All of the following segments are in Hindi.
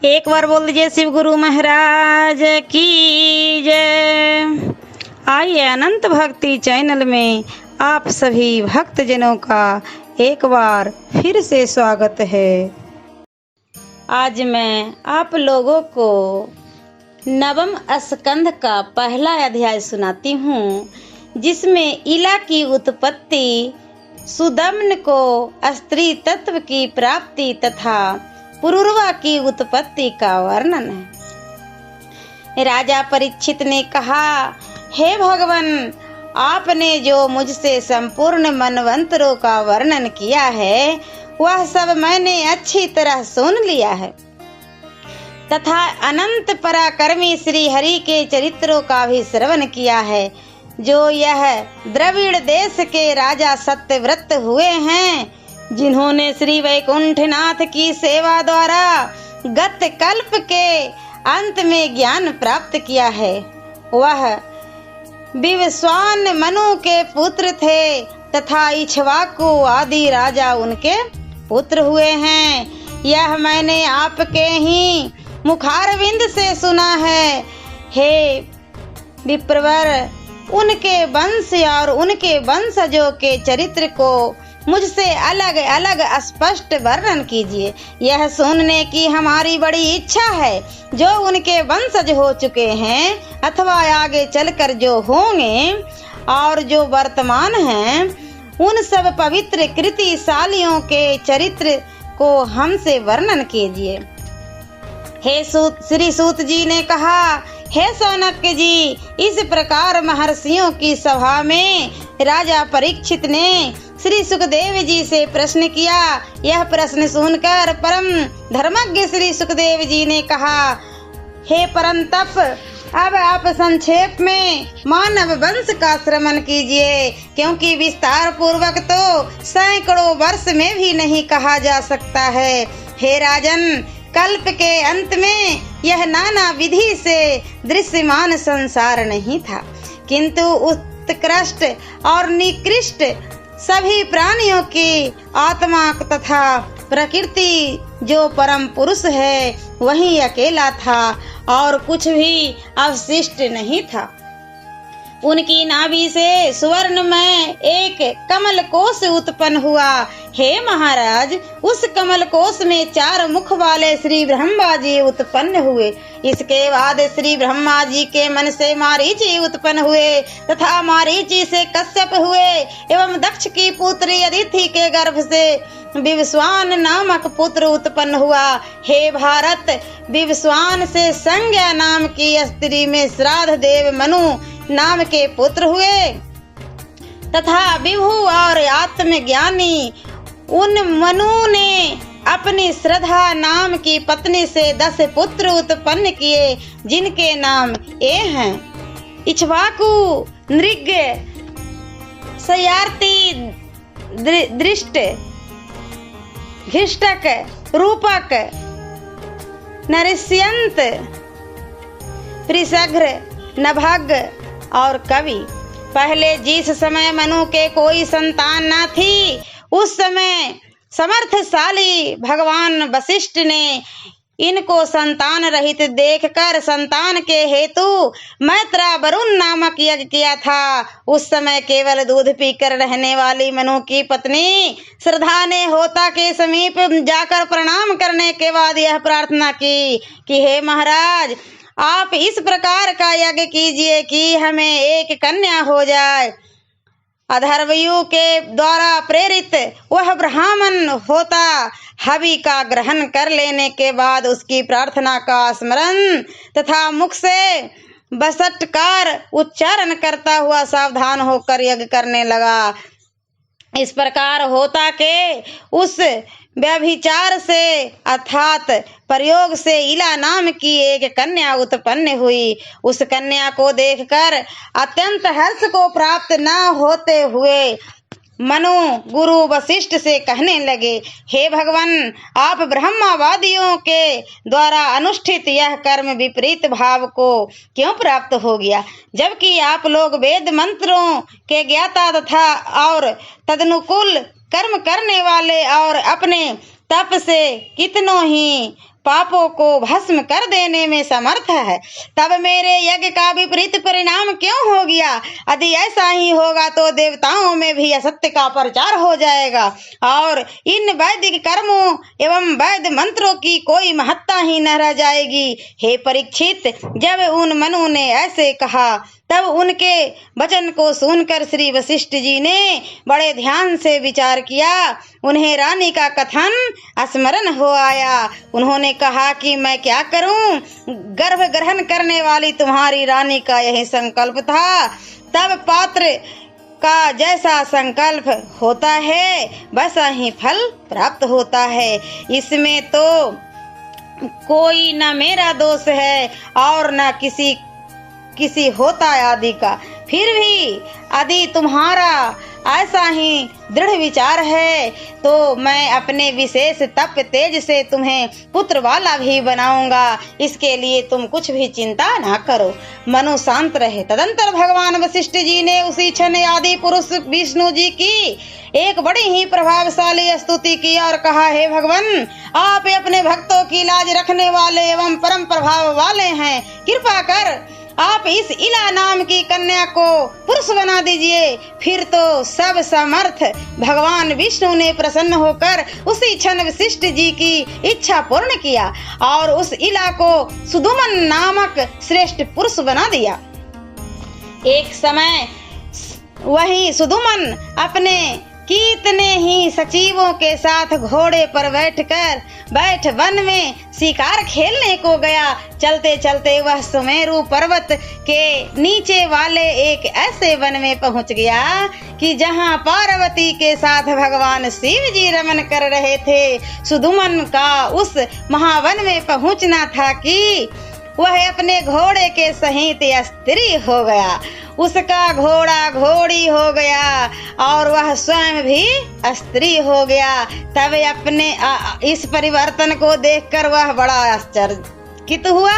एक बार बोल दीजिए शिव गुरु महाराज की जय। आइए अनंत भक्ति चैनल में आप सभी भक्तजनों का एक बार फिर से स्वागत है। आज मैं आप लोगों को नवम स्कंध का पहला अध्याय सुनाती हूँ, जिसमें इला की उत्पत्ति, सुदम्न को स्त्री तत्व की प्राप्ति तथा पुरुरवा की उत्पत्ति का वर्णन है। राजा परीक्षित ने कहा, हे भगवान, आपने जो मुझसे संपूर्ण मनवंतरों का वर्णन किया है वह सब मैंने अच्छी तरह सुन लिया है तथा अनंत पराक्रमी श्री हरि के चरित्रों का भी श्रवण किया है, जो यह द्रविड़ देश के राजा सत्यव्रत हुए हैं, जिन्होंने श्री वैकुंठनाथ की सेवा द्वारा गत कल्प के अंत में ज्ञान प्राप्त किया है। वह विवस्वान मनु के पुत्र थे तथा इक्ष्वाकु आदि राजा उनके पुत्र हुए हैं। यह मैंने आपके ही मुखारविंद से सुना है। हे विप्रवर, उनके वंश और उनके वंशजों के चरित्र को मुझसे अलग अलग स्पष्ट वर्णन कीजिए। यह सुनने की हमारी बड़ी इच्छा है, जो उनके वंशज हो चुके हैं अथवा आगे चलकर जो होंगे और जो वर्तमान हैं, उन सब पवित्र कृतिशालियों के चरित्र को हमसे वर्णन कीजिए। हे श्री सूत जी ने कहा, हे सौनक जी, इस प्रकार महर्षियों की सभा में राजा परीक्षित ने श्री सुखदेव जी से प्रश्न किया। यह प्रश्न सुनकर परम धर्मज्ञ श्री सुखदेव जी ने कहा, हे परंतप, अब आप संक्षेप में मानव वंश का श्रवण कीजिए, क्योंकि विस्तार पूर्वक तो सैकड़ों वर्ष में भी नहीं कहा जा सकता है। हे राजन, कल्प के अंत में यह नाना विधि से दृश्यमान संसार नहीं था, किंतु उत्कृष्ट और निकृष्ट सभी प्राणियों की आत्मा तथा प्रकृति जो परम पुरुष है वही अकेला था और कुछ भी अवशिष्ट नहीं था। उनकी नाभि से स्वर्ण में एक कमल कोश उत्पन्न हुआ। हे महाराज, उस कमल कोश में 4 मुख वाले श्री ब्रह्मा जी उत्पन्न हुए। इसके बाद श्री ब्रह्मा जी के मन से मारीचि उत्पन्न हुए तथा मारीचि से कश्यप हुए एवं दक्ष की पुत्री अदिति के गर्भ से विवस्वान नामक पुत्र उत्पन्न हुआ। हे भारत, विवस्वान से संज्ञा नाम की स्त्री में श्राद्ध देव मनु नाम के पुत्र हुए तथा विभु और आत्मज्ञानी उन मनु ने अपनी श्रद्धा नाम की पत्नी से 10 पुत्र उत्पन्न किए, जिनके नाम ये हैं: इक्ष्वाकु, नृग, सयार्ति, दृष्ट, घिष्टक, रूपक, नरिष्यंत, त्रिशग्र, नभग और कवि। पहले जिस समय मनु के कोई संतान न थी, उस समय समर्थशाली भगवान वशिष्ठ ने इनको संतान रहित देखकर संतान के हेतु मैत्रा वरुण नामक यज्ञ किया था। उस समय केवल दूध पीकर रहने वाली मनु की पत्नी श्रद्धा ने होता के समीप जाकर प्रणाम करने के बाद यह प्रार्थना की कि हे महाराज, आप इस प्रकार का यज्ञ कीजिए कि हमें एक कन्या हो जाए। अधर्वयु के द्वारा प्रेरित वह ब्राह्मण होता हवि का ग्रहण कर लेने के बाद उसकी प्रार्थना का स्मरण तथा मुख से बसटकार उच्चारण करता हुआ सावधान होकर यज्ञ करने लगा। इस प्रकार होता के उस व्यभिचार से अर्थात प्रयोग से इला नाम की एक कन्या उत्पन्न हुई। उस कन्या को देखकर अत्यंत हर्ष को प्राप्त न होते हुए मनु गुरु वशिष्ठ से कहने लगे, हे भगवान, आप ब्रह्मवादियों के द्वारा अनुष्ठित यह कर्म विपरीत भाव को क्यों प्राप्त हो गया, जबकि आप लोग वेद मंत्रों के ज्ञाता तथा और तदनुकूल कर्म करने वाले और अपने तप से कितनों ही पापों को भस्म कर देने में समर्थ है। तब मेरे यज्ञ का विपरीत परिणाम क्यों हो गया? यदि ऐसा ही होगा तो देवताओं में भी असत्य का प्रचार हो जाएगा और इन वैदिक कर्मों एवं वैद मंत्रों की कोई महत्ता ही न रह जाएगी। हे परीक्षित, जब उन मनु ने ऐसे कहा तब उनके वचन को सुनकर श्री वशिष्ठ जी ने बड़े ध्यान से विचार किया। उन्हें रानी का कथन स्मरण हो आया। उन्होंने कहा कि मैं क्या करूं? गर्भ ग्रहण करने वाली तुम्हारी रानी का यही संकल्प था। तब पात्र का जैसा संकल्प होता है वैसा ही फल प्राप्त होता है। इसमें तो कोई न मेरा दोष है और न किसी होता आदि का। फिर भी यदि तुम्हारा ऐसा ही दृढ़ विचार है तो मैं अपने विशेष तप तेज से तुम्हें पुत्र वाला भी बनाऊंगा। इसके लिए तुम कुछ भी चिंता ना करो। मनु शांत रहे। तदंतर भगवान वशिष्ठ जी ने उसी क्षण आदि पुरुष विष्णु जी की एक बड़ी ही प्रभावशाली स्तुति की और कहा, हे भगवान, आप अपने भक्तों की लाज रखने वाले एवं परम प्रभाव वाले हैं। कृपा कर आप इस इला नाम की कन्या को पुरुष बना दीजिए। फिर तो सब समर्थ भगवान विष्णु ने प्रसन्न होकर उसी क्षण वशिष्ठ जी की इच्छा पूर्ण किया और उस इला को सुदुमन नामक श्रेष्ठ पुरुष बना दिया। एक समय वही सुदुमन अपने कितने ही सचिवों के साथ घोड़े पर बैठ वन में शिकार खेलने को गया। चलते चलते वह सुमेरु पर्वत के नीचे वाले एक ऐसे वन में पहुंच गया कि जहां पार्वती के साथ भगवान शिव जी रमन कर रहे थे। सुदुमन का उस महावन में पहुंचना था कि वह अपने घोड़े के सहित स्त्री हो गया। उसका घोड़ा घोड़ी हो गया और वह स्वयं भी स्त्री हो गया। तब अपने इस परिवर्तन को देखकर वह बड़ा आश्चर्यचकित हुआ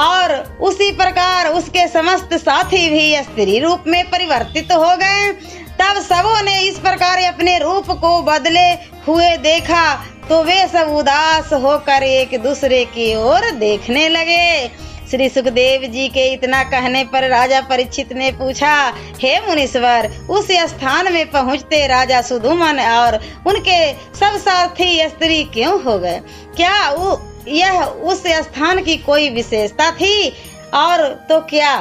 और उसी प्रकार उसके समस्त साथी भी स्त्री रूप में परिवर्तित हो गए। तब सबों ने इस प्रकार अपने रूप को बदले हुए देखा तो वे सब उदास होकर एक दूसरे की ओर देखने लगे। श्री सुखदेव जी के इतना कहने पर राजा परीक्षित ने पूछा, हे मुनीश्वर, उस स्थान में पहुंचते राजा सुदुमन और उनके सब साथी स्त्री क्यों हो गए? क्या यह उस स्थान की कोई विशेषता थी? और तो क्या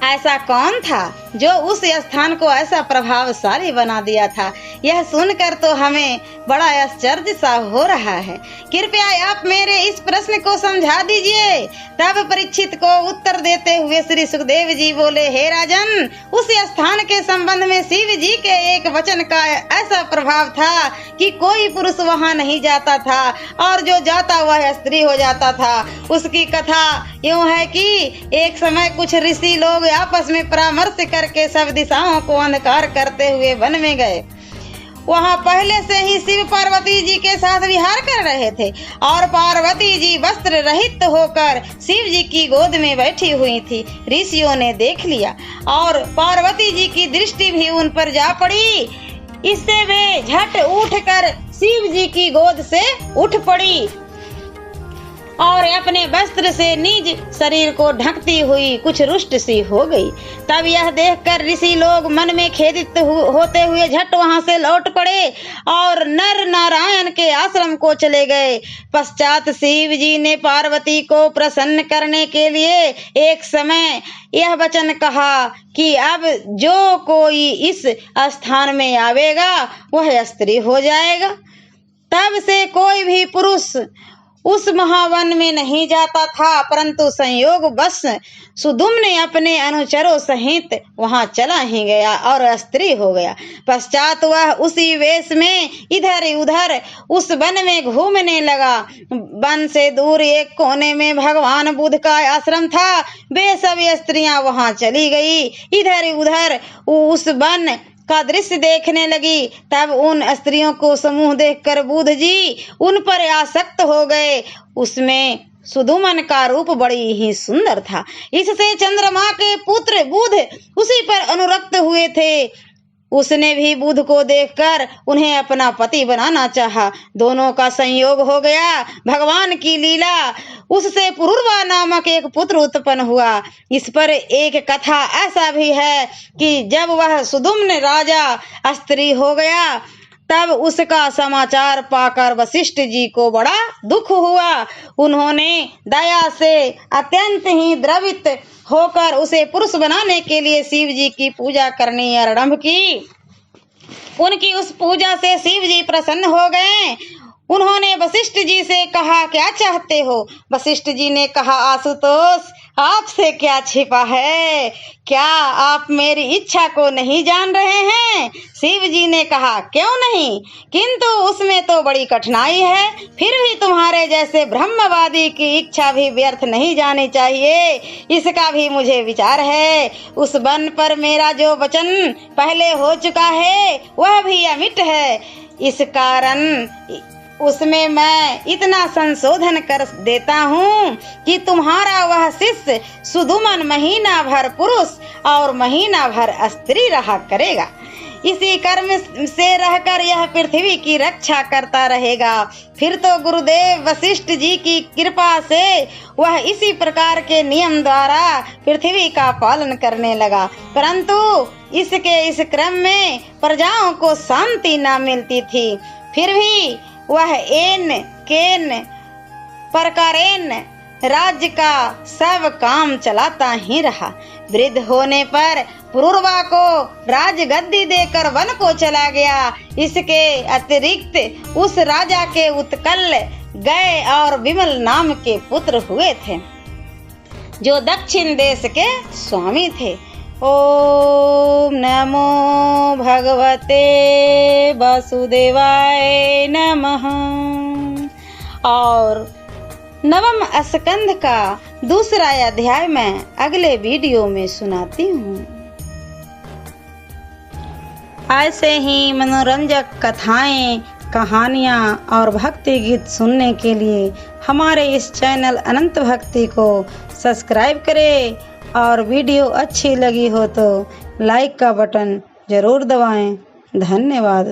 ऐसा कौन था जो उस स्थान को ऐसा प्रभावशाली बना दिया था? यह सुनकर तो हमें बड़ा आश्चर्य सा हो रहा है। कृपया आप मेरे इस प्रश्न को समझा दीजिए। तब परीक्षित को उत्तर देते हुए श्री सुखदेव जी बोले, हे राजन, उस स्थान के संबंध में शिव जी के एक वचन का ऐसा प्रभाव था कि कोई पुरुष वहां नहीं जाता था और जो जाता वह स्त्री हो जाता था। उसकी कथा यूं है कि एक समय कुछ ऋषि लोग आपस में परामर्श करके सब दिशाओं को अंधकार करते हुए वन में गए। वहां पहले से ही शिव पार्वती जी के साथ विहार कर रहे थे और पार्वती जी वस्त्र रहित होकर शिव जी की गोद में बैठी हुई थी। ऋषियों ने देख लिया और पार्वती जी की दृष्टि भी उन पर जा पड़ी। इससे वे झट उठकर शिव जी की गोद से उठ पड़ी और अपने वस्त्र से निज शरीर को ढकती हुई कुछ रुष्ट सी हो गई। तब यह देखकर ऋषि लोग मन में खेदित होते हुए झट वहां से लौट पड़े और नर नारायण के आश्रम को चले गए। पश्चात शिव जी ने पार्वती को प्रसन्न करने के लिए एक समय यह वचन कहा कि अब जो कोई इस स्थान में आवेगा वह स्त्री हो जाएगा। तब से कोई भी पुरुष उस महावन में नहीं जाता था, परंतु संयोग बस सुदुम ने अपने अनुचरों सहित वहां चला ही गया और स्त्री हो गया। पश्चात वह उसी वेश में इधर उधर उस वन में घूमने लगा। वन से दूर एक कोने में भगवान बुद्ध का आश्रम था। वे सब स्त्रियां वहां चली गई, इधर उधर उस वन का दृश्य देखने लगी। तब उन स्त्रियों को समूह देखकर बुद्ध जी उन पर आसक्त हो गए। उसमें सुदुमन का रूप बड़ी ही सुंदर था। इससे चंद्रमा के पुत्र बुद्ध उसी पर अनुरक्त हुए थे। उसने भी बुध को देखकर उन्हें अपना पति बनाना चाहा। दोनों का संयोग हो गया। भगवान की लीला, उससे पुरुरवा नामक एक पुत्र उत्पन्न हुआ। इस पर एक कथा ऐसा भी है कि जब वह सुदुम्न राजा स्त्री हो गया तब उसका समाचार पाकर वशिष्ठ जी को बड़ा दुख हुआ। उन्होंने दया से अत्यंत ही द्रवित होकर उसे पुरुष बनाने के लिए शिव जी की पूजा करनी आरंभ की। उनकी उस पूजा से शिव जी प्रसन्न हो गए। उन्होंने वशिष्ठ जी से कहा, क्या चाहते हो? वशिष्ठ जी ने कहा, आशुतोष, आपसे क्या छिपा है? क्या आप मेरी इच्छा को नहीं जान रहे हैं? शिव जी ने कहा, क्यों नहीं, किंतु उसमें तो बड़ी कठिनाई है। फिर भी तुम्हारे जैसे ब्रह्मवादी की इच्छा भी व्यर्थ नहीं जानी चाहिए, इसका भी मुझे विचार है। उस वन पर मेरा जो वचन पहले हो चुका है वह भी अमिट है। इस कारण उसमें मैं इतना संशोधन कर देता हूँ कि तुम्हारा वह शिष्य सुदुमन महीना भर पुरुष और महीना भर स्त्री रहा करेगा। इसी कर्म से रहकर यह पृथ्वी की रक्षा करता रहेगा। फिर तो गुरुदेव वशिष्ठ जी की कृपा से वह इसी प्रकार के नियम द्वारा पृथ्वी का पालन करने लगा। परंतु इसके इस क्रम में प्रजाओं को शांति न मिलती थी। फिर भी वह एन केन प्रकारेण राज्य का सब काम चलाता ही रहा। वृद्ध होने पर पुरुरवा को राजगद्दी देकर वन को चला गया। इसके अतिरिक्त उस राजा के उत्कल गए और विमल नाम के पुत्र हुए थे, जो दक्षिण देश के स्वामी थे। ओम नमो भगवते वासुदेवाय नमः। और नवम स्कंध का दूसरा अध्याय मैं अगले वीडियो में सुनाती हूँ। ऐसे ही मनोरंजक कथाएं, कहानियाँ और भक्ति गीत सुनने के लिए हमारे इस चैनल अनंत भक्ति को सब्सक्राइब करें और वीडियो अच्छी लगी हो तो लाइक का बटन जरूर दबाएं। धन्यवाद।